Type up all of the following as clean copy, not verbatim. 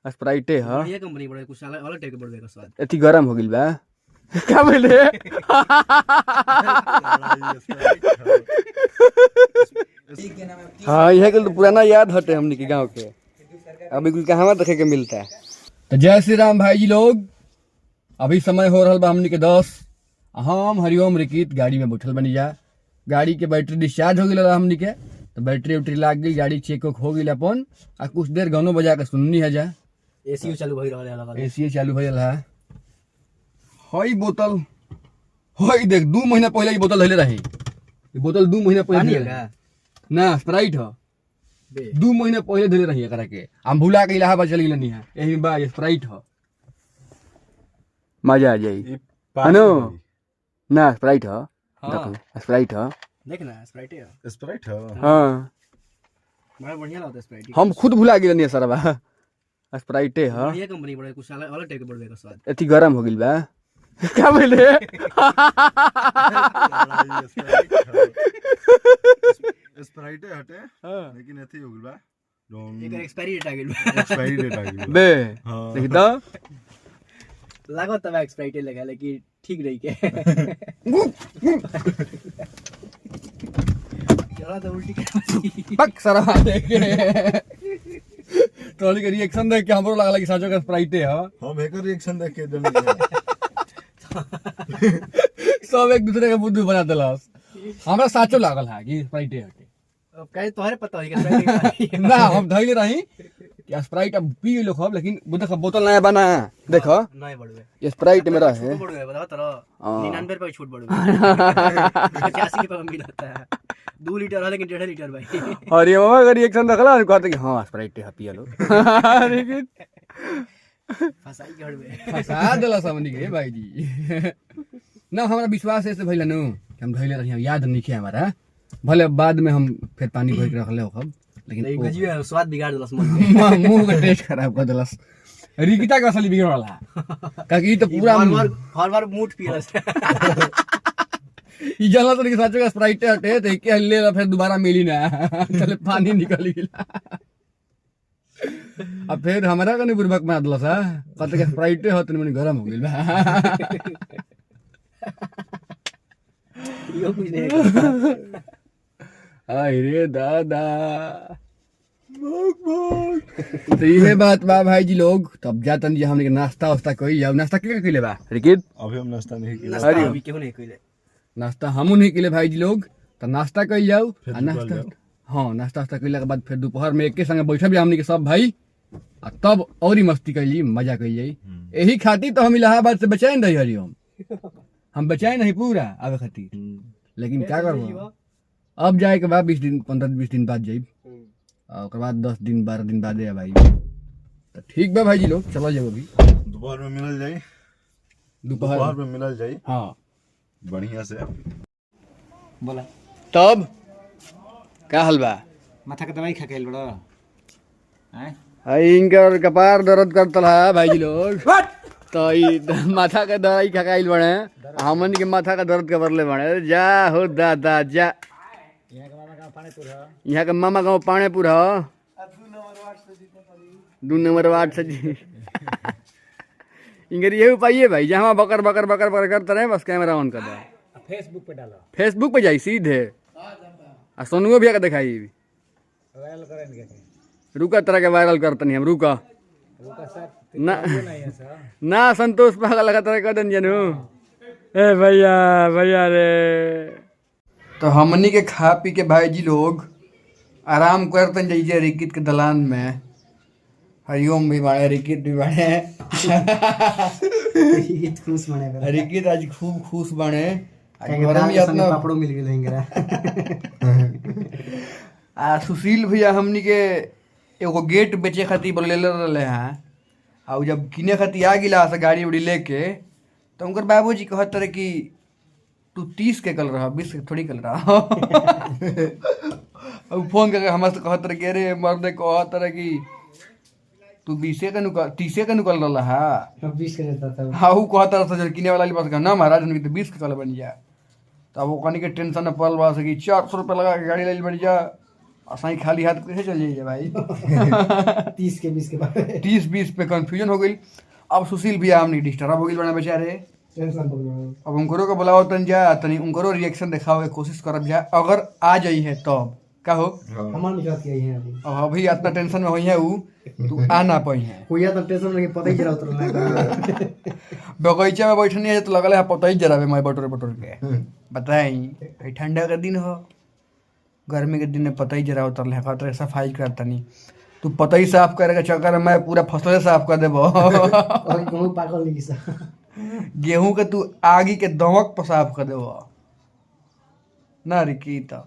स्प्राइटे ह बढ़िया कंपनी बड़ा कुछ अलग अलग टाइप के बड़वे का स्वाद। एथी गरम हो गइल बा का बोले हाँ यह के तो पुराना याद हटे हमनी के गांव के अभी कुल कहां देखे के मिलता है। तो जय श्री राम भाई जी लोग, अभी समय हो रहा बा हमनी के 10। हम हरिओम रिकीत गाड़ी में बैठल बनी जा। गाड़ी के बैटरी डिस्चार्ज हो गई हमनी के, तो बैटरी उटरी लाग गई, गाड़ी चेक हो गई अपन आ कुछ देर गानों बजा के सुननी है जा। एसी चालू भई रहल है, एसी चालू भइल है। हई बोतल हई देख 2 महीना पहले ई बोतल धइले रही। ई बोतल 2 महीना पहले पानी धइले है रही। ना स्प्राइट ह। बे 2 महीना पहले धइले रही एकरा के। हम भुला के इलाहाबाद चली गेलनी है। एही बा स्प्राइट ह। मजा आ जाई। अनु ना स्प्राइट ह। हां स्प्राइट ह। देख ना स्प्राइट है, स्प्राइट है। हां बड़ा बढ़िया लगता है स्प्राइट। हम खुद भुला गेलनी है सरबा। स्प्राइटे ह। बढ़िया कंपनी बड़ा कुछ अलग अलग टाइप के बड़वे का स्वाद। एथी गरम हो गइल बा का बोले स्प्राइट हटे हां लेकिन एथी हो गइल बा एकर एक्सपायरी डेट आ गेल बा। एक्सपायरी डेट आ गइल बे हां देख तो लागत तब एक्सपायरी डेट लगा लेकिन ठीक रही के चला तो उल्टी कर पक सरवा देखे ट्रॉली के रिएक्शन देख के हमरो लागला कि साचो का स्प्राइटे ह। हम एकर रिएक्शन देख के जल्दी सब एक दूसरे के बुद्धू बना देलस। हमरा साचो लागल है कि स्प्राइटे हटे। अब कहे तोहरे पता होई कि स्प्राइट ना हम धइले रही कि स्प्राइट अब पी लो खब, लेकिन देख बोतल नया बना देखो नए बड़वे ये स्प्राइट में रहे। छोटो बड़वे बता तरह हाँ। 99 रुपए छूट बड़वे 85 रुपए में मिलता है 2 लीटर है लेकिन 1.5 लीटर भाई। और ये मामा का रिएक्शन देखला कहते कि हां स्प्राइटे है पिया लो लेकिन फसाई के हड़वे फसा देला समझ गए भाई जी। ना हमरा विश्वास ऐसे भइल न कि हम धइले रही, याद नहीं है हमारा। भले बाद में हम फिर पानी भर के रखले हो खब, लेकिन एक गजीब स्वाद बिगाड़ देलस मन मुंह का टेस्ट खराब कर देलस। रिकिता का असली बिगड़ला काकि तो पूरा हर बार मूठ पियलस ई जला तो साचो का स्प्राइट हटे तो के ले ला फिर दोबारा मिली ना चले पानी निकल गेला। अब फिर हमरा कने बुरबक मार देलस हा कहते के स्प्राइट होत नहीं गरम हो गेल बा। यो कुछ नहीं हाय रे दादा तो ये बात बा भाई जी लोग। तब जातन जी हमने के नाश्ता वास्ता कइल जाओ। नाश्ता के कइले बा रिकित? अभी हम नाश्ता नहीं किया। नाश्ता अभी क्यों नहीं कइले? नाश्ता हमू नहीं कइले भाई जी लोग। तो नाश्ता कइल जाओ फिर आ दोपहर नाश्ता जाओ। हाँ नाश्ता वास्ता कइला के बाद फिर दोपहर में एके संगे बैठब हमने के सब भाई आ तब औरी मस्ती कइली, मजा कइल जाई। यही खातिर तो हम इलाहाबाद से बचाइन रही हरिओम। हम बचाइन नहीं पूरा आवे खातिर, लेकिन क्या करबो अब जाए के बाद 20 दिन 15-20 दिन बाद जाइब और ओकर बाद 10 दिन 12 दिन बाद है भाई। तो ठीक बा भाई जी लोग चलो जाओ अभी दोपहर में मिलल जाई। दोपहर दोपहर में मिलल जाई हाँ बढ़िया से। बोला तब का हाल बा? माथा का दवाई खा के बड़ा हैं हई इनकर कपार दर्द करता है भाई जी लोग। तो ई माथा का दवाई खकाइल बड़े हमन के माथा का दर्द कबरले बड़े। जा हो दादा जा। यहाँ का मामा गाँव पानेपुर ह 2 नंबर वार्ड से जी। इनकर ये उपाय है भाई जहाँ बकर बकर बकर बकर करते रहे बस कैमरा ऑन कर दो। फेसबुक पे डालो, फेसबुक पे जाई सीधे आ सोनुओ भैया का दिखाई वायरल करेंगे रुका तरह के वायरल करतनी हम रुका रुका सर ना नहीं है सर ना संतोष पागल लगा तरह कर दन जानू ए भैया भैया रे। तो हमनी के खा पी के भाई जी लोग आराम करतन जाइए रिकित के दलान में। हरिओम भी बाड़े रिकित भी बाड़े खुश मने रिकित आज खूब खुश बने। पापड़ो मिल गेल इंगरा आ सुशील भैया हमनी के एगो गेट बेचे खातिर बोले रहे हैं आ जब किने खातिर आ गिला से गाड़ी उड़ी लेके तो उनकर बाबूजी कहत रहे कि तू 30 के कल रहा 20 के थोड़ी कल रहा। अब फोन करके हमरा से कहत रहे कि अरे मर्दे कहत रहे कि तू 20 के निकल 30 के निकल रहा है 20 के रहता था। हाँ वो कहता रहा था किने वाला पास ना महाराज हमनी तो 20 के कल बन जा। तब वो कनी के टेंशन में पड़ल बा कि 400 रुपये लगा के गाड़ी ले बन जा असाई खाली हाथ कैसे चल जाइए भाई 30 के 20 के बाद 30-20 पे कंफ्यूजन हो गई। अब सुशील भैया हमने डिस्टर्ब हो गई बना बेचारे। टेंशन हो गया। अब उनको को बुलाओ तन जा तनी उनको रिएक्शन दिखाओ के कोशिश करब जा, अगर आ जाई है तब का हो। हमार निकलत के हैं अभी। अब अभी इतना टेंशन में होई है ऊ तू आ ना पाई है। कोई तो टेंशन नहीं, पता ही चला उतर बगीचा में बैठनी है तो लगल है पता ही जरा मैं बटोर के बताई ठंडा का दिन हो, गर्मी के दिन में पता ही जरा उतर है खतरे सफाई करता नहीं तू पता ही साफ करे के चक्कर में मैं पूरा फसल साफ कर देबो और कहूं पागल नहीं सा गेहूं के तू आगी के दमक पर साफ कर देबो ना रिकी तो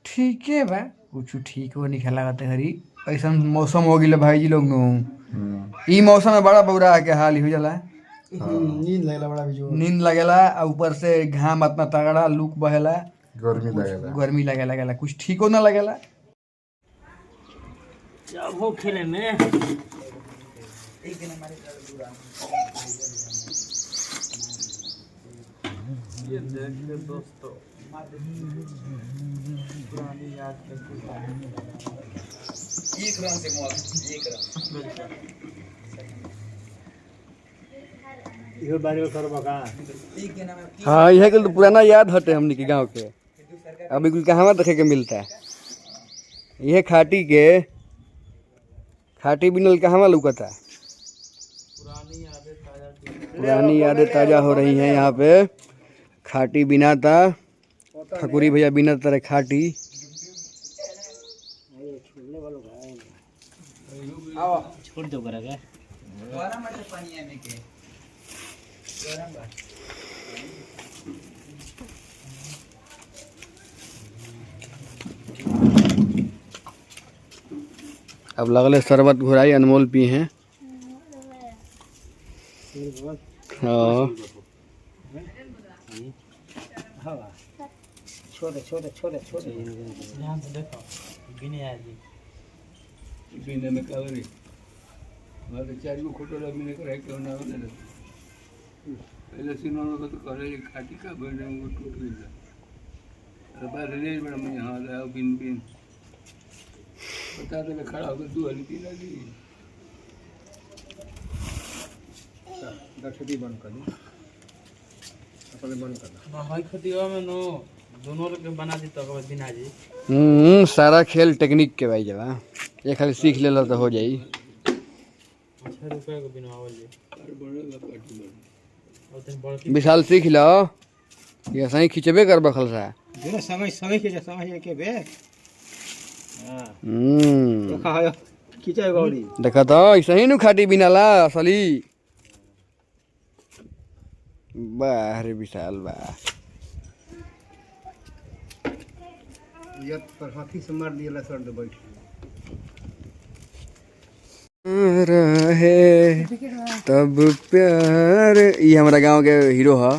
ठीक है बा कुछ ठीक हो नहीं खेला करते हरी। ऐसा मौसम हो गया भाई जी लोग ई मौसम में बड़ा बौरा के हाल हो जाला। नींद लगला बड़ा भी जो नींद लगेला ऊपर से घाम इतना तगड़ा लूक बहेला गर्मी लगेला कुछ ठीक हो ना लगेला। वो खेले में ये देखिए दोस्तों पुरानी याद इहो बारे में करबा का। हाँ यह तो पुराना याद हटे हमनी के गांव के, अभी कुछ कहाँ देखे के मिलता है। यह खाटी बिनल कहाँ लुकता है। पुरानी यादें ताजा हो रही हैं यहाँ पे। खाटी बिना था ठकुरी भैया बिना तरह खाटी छोड़ दो करेगा अब लगले शरबत घुराई अनमोल पी हैं। हाँ छोटे छोटे छोटे छोटे ध्यान से देखो बिने आ जी बिने में कवरी मारे चार को फोटो लगने करे क्यों ना होने पहले सिनेमा को तो करे खाटी का बने वो टूट गया अरे बाहर ले बड़ा मैं यहां लाओ बिन बिन बता दे खड़ा होकर तू हल्की लगी दक्षती बंद कर दी अपने बंद करना भाई खतिया में नो दोनों लोग बना दी तो बिना जी सारा खेल टेक्निक के भाई जब ये खाली सीख लेला तो हो जाई। 6 रुपए को बिनवावल जी विशाल सीख लो ये सही खिंचबे कर बखल सा जे समय समय के समय के बे हां देखा है खिंचाए गौरी देखा तो ऐसे ही नु खाटी बिनाला असली वाह रे विशाल वाह ये पर हाथी से मार दिया सर दे बैठ रहे तब प्यार। ये हमारा गांव के हीरो है,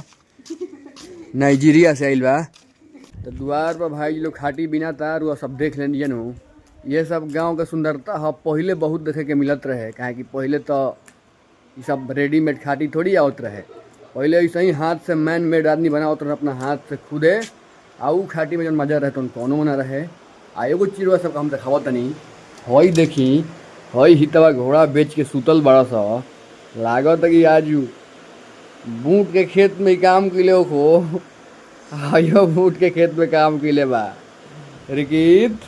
नाइजीरिया से आइल बा। तो द्वार पर भाई लोग खाटी बिना तार वो सब देख लेनी जन हो। ये सब गांव के सुंदरता है, पहले बहुत देखे के मिलत रहे काहे कि पहले तो ये सब रेडीमेड खाटी थोड़ी आवत रहे। पहले ऐसे ही हाथ से मैन मेड आदमी बनावत रहे अपना हाथ से खुदे आऊ खाटी में जब मजा रहे तो कौनो ना रहे। आ एगो चिड़वा सब हम देखावत नहीं हई देखी हई हितवा घोड़ा बेच के सुतल बड़ा सा लागत कि आज बूट के खेत में काम के लिए खो आयो बूट के खेत में काम के लिए बा। रिकीत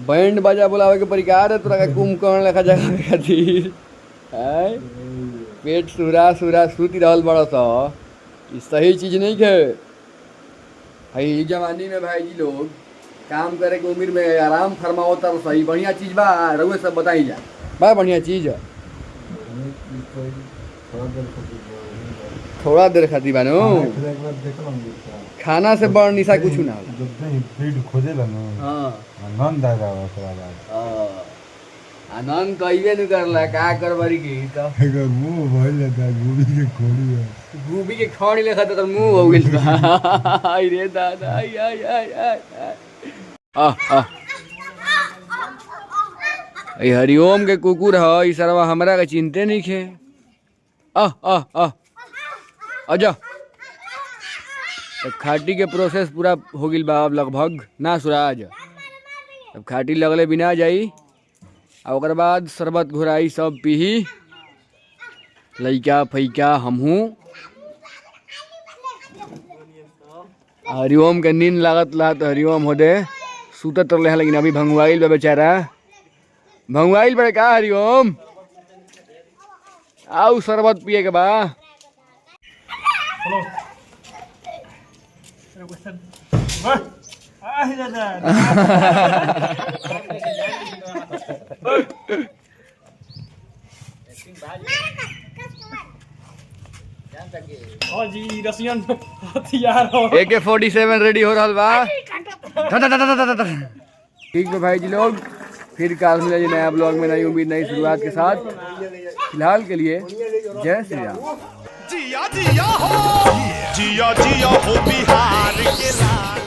बैंड बाजा बुलावे के परिकार है तोरा कुंभकर्ण लेखा जगह खातिर है। पेट सुरा सूती रहल बड़ा सा ई सही चीज नहीं है। हई जवानी में भाई जी लोग काम करे के उम्र में आराम फरमाओ तो सही बढ़िया चीज बा। रउए सब बताई जा बा बढ़िया चीज है। थोड़ा देर खाती बानो खाना से बड़ निशा कुछ ना आनंद कहिए न करला का करबरी की तो अगर मुंह भइल त गोभी के खड़ी लेखा तो मुंह हो गेल आई रे दादा आई आई हरिओम के कुकुर है। ई सरवा हमरा के चिंते नहीं खे। आजा तो खाटी के प्रोसेस पूरा हो गई बा अब लगभग ना सूरज। अब खाटी लगले बिना जाई और ओकर बाद शरबत घोराई सब पीही लइका फैका हमहू। हरिओम के नींद लागत ला तो हरिओम हो दे सुतत रहे हैं, लेकिन अभी भंगवाइल बा बेचारा। भंगवाइल बड़े का हरिओम आउ शरबत पिए के बा। जी रसियन हथियार हो AK-47 रेडी हो रहा बा। ठीक है भाई जी लोग, फिर काल मिला जी नया ब्लॉग में नई उम्मीद नई शुरुआत के साथ। फिलहाल के लिए जय श्री राम। जिया जिया हो जिया जिया हो बिहार के लाल।